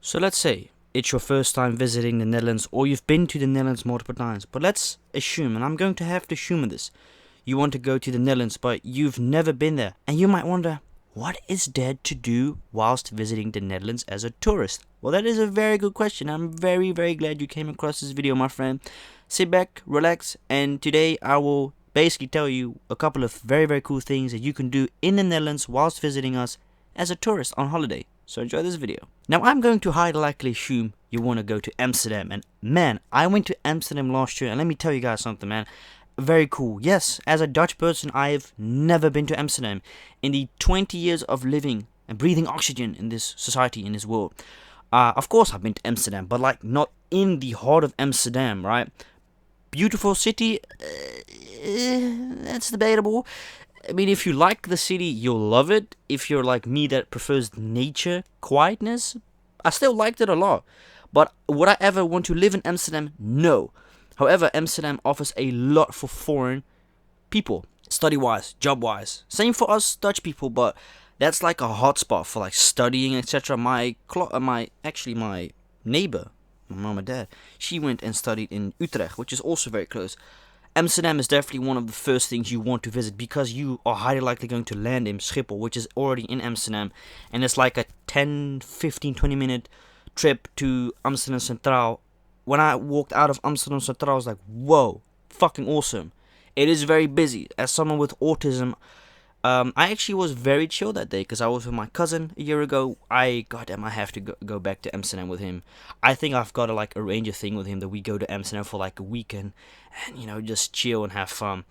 So let's say it's your first time visiting the Netherlands, or you've been to the Netherlands multiple times, but let's assume, and I'm going to have to assume this, you want to go to the Netherlands, but you've never been there, and you might wonder, what is there to do whilst visiting the Netherlands as a tourist? Well, that is a very good question. I'm very, very glad you came across this video, my friend. Sit back, relax, and today I will basically tell you a couple of very, very cool things that you can do in the Netherlands whilst visiting us as a tourist on holiday. So enjoy this video. Now I'm going to highly likely assume you want to go to Amsterdam, and man, I went to Amsterdam last year, and let me tell you guys something, man. Very cool. Yes, as a Dutch person, I've never been to Amsterdam. In the 20 years of living and breathing oxygen in this society, in this world, of course I've been to Amsterdam, but like not in the heart of Amsterdam, right? Beautiful city, that's debatable. I mean, if you like the city, you'll love it. If you're like me that prefers nature, quietness, I still liked it a lot. But would I ever want to live in Amsterdam? No. However, Amsterdam offers a lot for foreign people, study-wise, job-wise. Same for us Dutch people, but that's like a hotspot for like studying, etc. My neighbor, my mom and dad, she went and studied in Utrecht, which is also very close. Amsterdam is definitely one of the first things you want to visit because you are highly likely going to land in Schiphol, which is already in Amsterdam, and it's like a 10, 15, 20-minute trip to Amsterdam Centraal. When I walked out of Amsterdam Centraal, I was like, whoa, fucking awesome. It is very busy. As someone with autism, I actually was very chill that day because I was with my cousin a year ago. Goddamn, I have to go back to Amsterdam with him. I think I've got to like arrange a thing with him that we go to Amsterdam for like a weekend and just chill and have fun.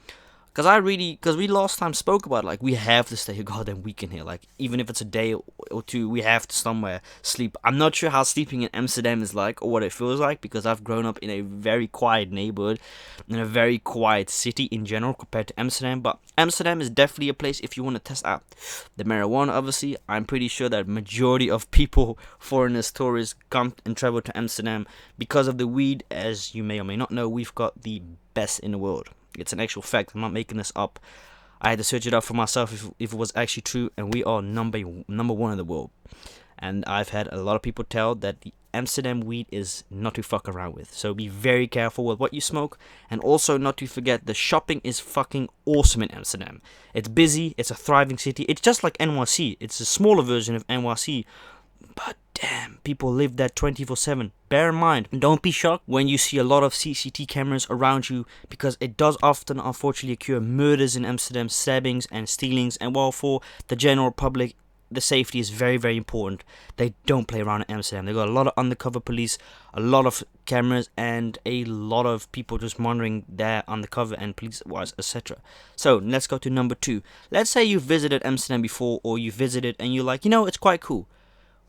Because we last time spoke about it, like we have to stay a goddamn weekend here. Like even if it's a day or two, we have to somewhere sleep. I'm not sure how sleeping in Amsterdam is like or what it feels like because I've grown up in a very quiet neighborhood, in a very quiet city in general compared to Amsterdam. But Amsterdam is definitely a place if you want to test out the marijuana. Obviously, I'm pretty sure that majority of people, foreigners, tourists, come and travel to Amsterdam because of the weed. As you may or may not know, we've got the best in the world. It's an actual fact. I'm not making this up. I had to search it up for myself if it was actually true, and we are number one in the world. And I've had a lot of people tell that the Amsterdam weed is not to fuck around with. So be very careful with what you smoke, and also not to forget the shopping is fucking awesome in Amsterdam. It's busy. It's a thriving city. It's just like NYC. It's a smaller version of NYC. But damn, people live there 24/7. Bear in mind, don't be shocked when you see a lot of CCTV cameras around you because it does often unfortunately occur murders in Amsterdam, stabbings and stealings, and while for the general public the safety is very, very important, they don't play around in Amsterdam. They got a lot of undercover police, a lot of cameras, and a lot of people just monitoring there undercover and police wise, etc. So let's go to number 2. Let's say you visited Amsterdam before, or you visited and you're like, it's quite cool.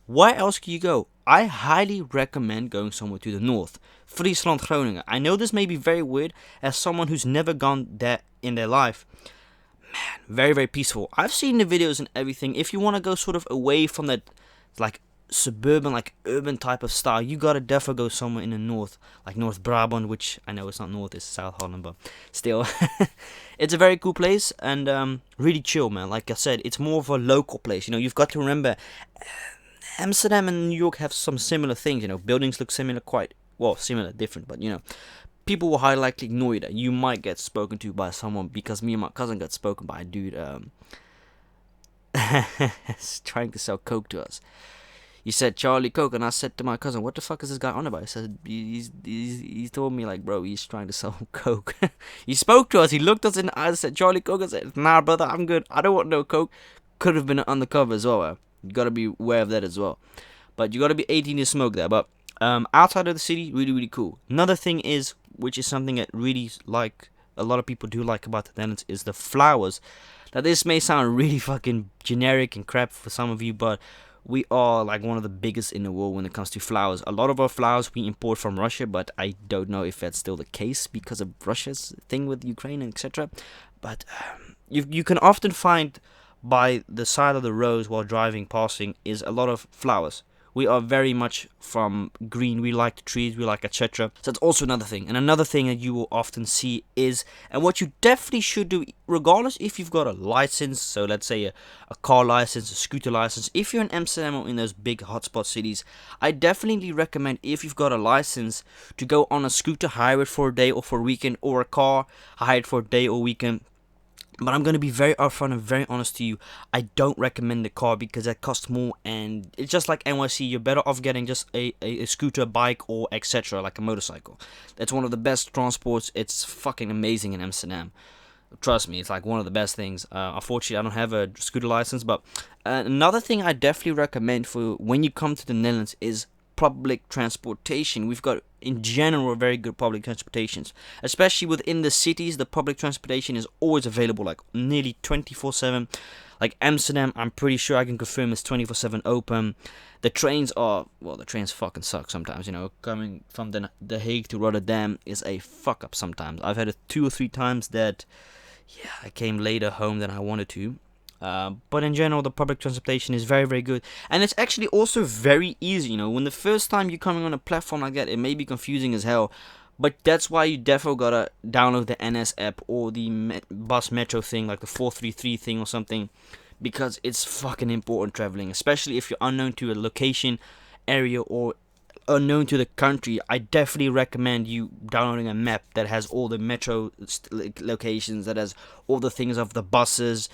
Where else can you go? I highly recommend going somewhere to the north. Friesland, Groningen. I know this may be very weird as someone who's never gone there in their life. Man, very, very peaceful. I've seen the videos and everything. If you want to go sort of away from that, like, suburban, like, urban type of style, you gotta definitely go somewhere in the north. Like North Brabant, which I know it's not north, it's South Holland, but still. It's a very cool place and really chill, man. Like I said, it's more of a local place. You've got to remember... Amsterdam and New York have some similar things, buildings look similar, similar, different, but people will highly likely ignore you that you might get spoken to by someone because me and my cousin got spoken by a dude trying to sell coke to us. He said Charlie Coke, and I said to my cousin, what the fuck is this guy on about? He said, he told me like, bro, he's trying to sell coke. He spoke to us, he looked us in the eyes and said, Charlie Coke. I said, nah brother, I'm good, I don't want no coke. Could have been undercover as well. You gotta be aware of that as well. But you gotta be 18 to smoke there. But outside of the city, really, really cool. Another thing is, which is something that really like a lot of people do like about the Netherlands, is the flowers. Now this may sound really fucking generic and crap for some of you, but we are like one of the biggest in the world when it comes to flowers. A lot of our flowers we import from Russia, but I don't know if that's still the case because of Russia's thing with Ukraine and etc. But you can often find by the side of the roads while passing is a lot of flowers, We are very much from green. We like the trees, we like etc. So that's also another thing. And another thing that you will often see is, and what you definitely should do, regardless if you've got a license, so let's say a car license, a scooter license, if you're in Amsterdam or in those big hotspot cities, I definitely recommend, if you've got a license, to go on a scooter, hire it for a day or for a weekend, or a car, hire it for a day or weekend. But I'm going to be very upfront and very honest to you. I don't recommend the car because that costs more, and it's just like NYC. You're better off getting just a scooter, bike, or etc., like a motorcycle. That's one of the best transports. It's fucking amazing in Amsterdam. Trust me, it's like one of the best things. Unfortunately, I don't have a scooter license, but another thing I definitely recommend for when you come to the Netherlands is public transportation. We've got, in general, very good public transportations, especially within the cities. The public transportation is always available, like nearly 24/7. Like Amsterdam, I'm pretty sure I can confirm it's 24/7 open. The trains are, well, the trains fucking suck sometimes, you know. Coming from the Hague to Rotterdam is a fuck up sometimes. I've had it 2 or 3 times that, yeah, I came later home than I wanted to. But in general, the public transportation is very, very good. And it's actually also very easy, you know. When the first time you're coming on a platform like that, it may be confusing as hell. But that's why you definitely gotta download the NS app or the bus metro thing, like the 433 thing or something. Because it's fucking important traveling. Especially if you're unknown to a location, area, or unknown to the country. I definitely recommend you downloading a map that has all the metro locations, that has all the things of the buses,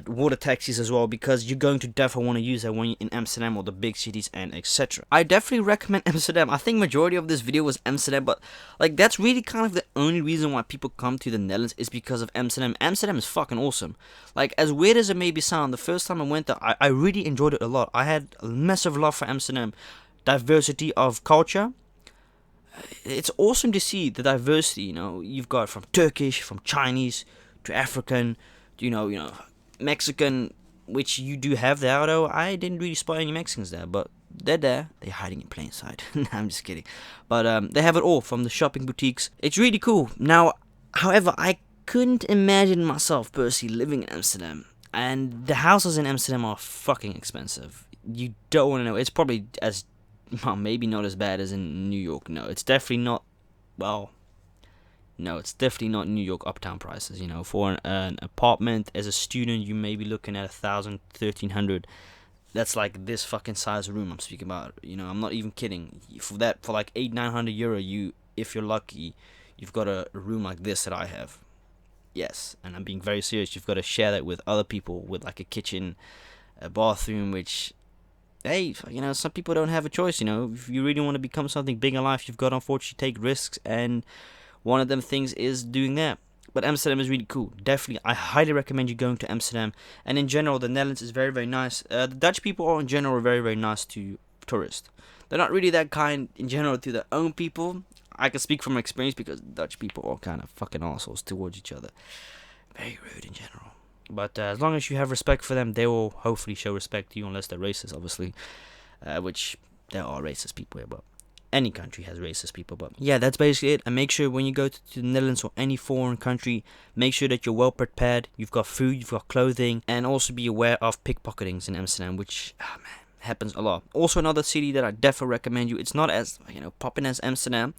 water taxis as well, because you're going to definitely want to use that when you're in Amsterdam or the big cities and etc. I definitely recommend Amsterdam. I think majority of this video was Amsterdam, but like that's really kind of the only reason why people come to the Netherlands is because of Amsterdam. Amsterdam is fucking awesome. Like, as weird as it may be sound, the first time I went there, I really enjoyed it a lot. I had a massive love for Amsterdam. Diversity of culture. It's awesome to see the diversity, you know. You've got from Turkish, from Chinese, to African, to, you know, Mexican, which you do have there, although I didn't really spot any Mexicans there, but they're there. They're hiding in plain sight. Nah, I'm just kidding. But they have it all, from the shopping boutiques. It's really cool. Now, however, I couldn't imagine myself personally living in Amsterdam. And the houses in Amsterdam are fucking expensive. You don't want to know. It's probably as, well, maybe not as bad as in New York. No, it's definitely not. Well, no, it's definitely not New York uptown prices. You know, for an apartment as a student, you may be looking at 1,000, 1,300. That's like this fucking size room I'm speaking about. You know, I'm not even kidding. For like 800-900 euro, if you're lucky, you've got a room like this that I have. Yes, and I'm being very serious. You've got to share that with other people, with like a kitchen, a bathroom, which, hey, you know, some people don't have a choice, you know. If you really want to become something big in life, you've got to unfortunately take risks, and one of them things is doing that. But Amsterdam is really cool. Definitely, I highly recommend you going to Amsterdam. And in general, the Netherlands is very, very nice. The Dutch people are in general very, very nice to tourists. They're not really that kind in general to their own people. I can speak from experience because Dutch people are kind of fucking assholes towards each other. Very rude in general. But as long as you have respect for them, they will hopefully show respect to you, unless they're racist, obviously. Which, there are racist people here, but any country has racist people. But yeah, that's basically it. And make sure when you go to the Netherlands or any foreign country, make sure that you're well prepared. You've got food, you've got clothing, and also be aware of pickpocketings in Amsterdam, which, oh man, happens a lot. Also, another city that I definitely recommend you. It's not as, you know, popping as Amsterdam,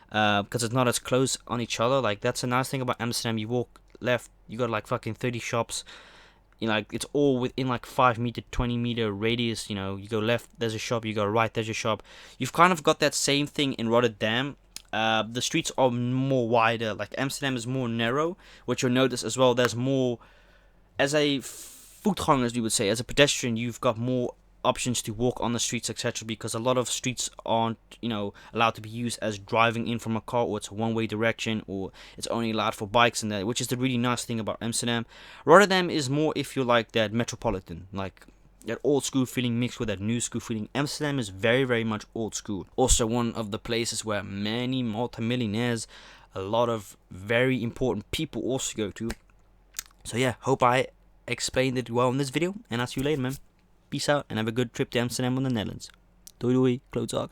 because it's not as close on each other. Like, that's a nice thing about Amsterdam. You walk left, you got like fucking 30 shops. You know, like, it's all within like 5 meter, 20 meter radius. You know, you go left, there's a shop. You go right, there's a shop. You've kind of got that same thing in Rotterdam. The streets are more wider. Like, Amsterdam is more narrow, which you'll notice as well. There's more, as a voetganger, as you would say, as a pedestrian, you've got more options to walk on the streets, etc., because a lot of streets aren't, you know, allowed to be used as driving in from a car, or it's a one-way direction, or it's only allowed for bikes and that, which is the really nice thing about Amsterdam. Rotterdam is more, if you like, that metropolitan, like that old school feeling mixed with that new school feeling. Amsterdam is very, very much old school. Also one of the places where many multimillionaires, a lot of very important people also go to. So yeah, hope I explained it well in this video, and I'll see you later, man. Peace out, and have a good trip to Amsterdam and the Netherlands. Doei doei, klootzak.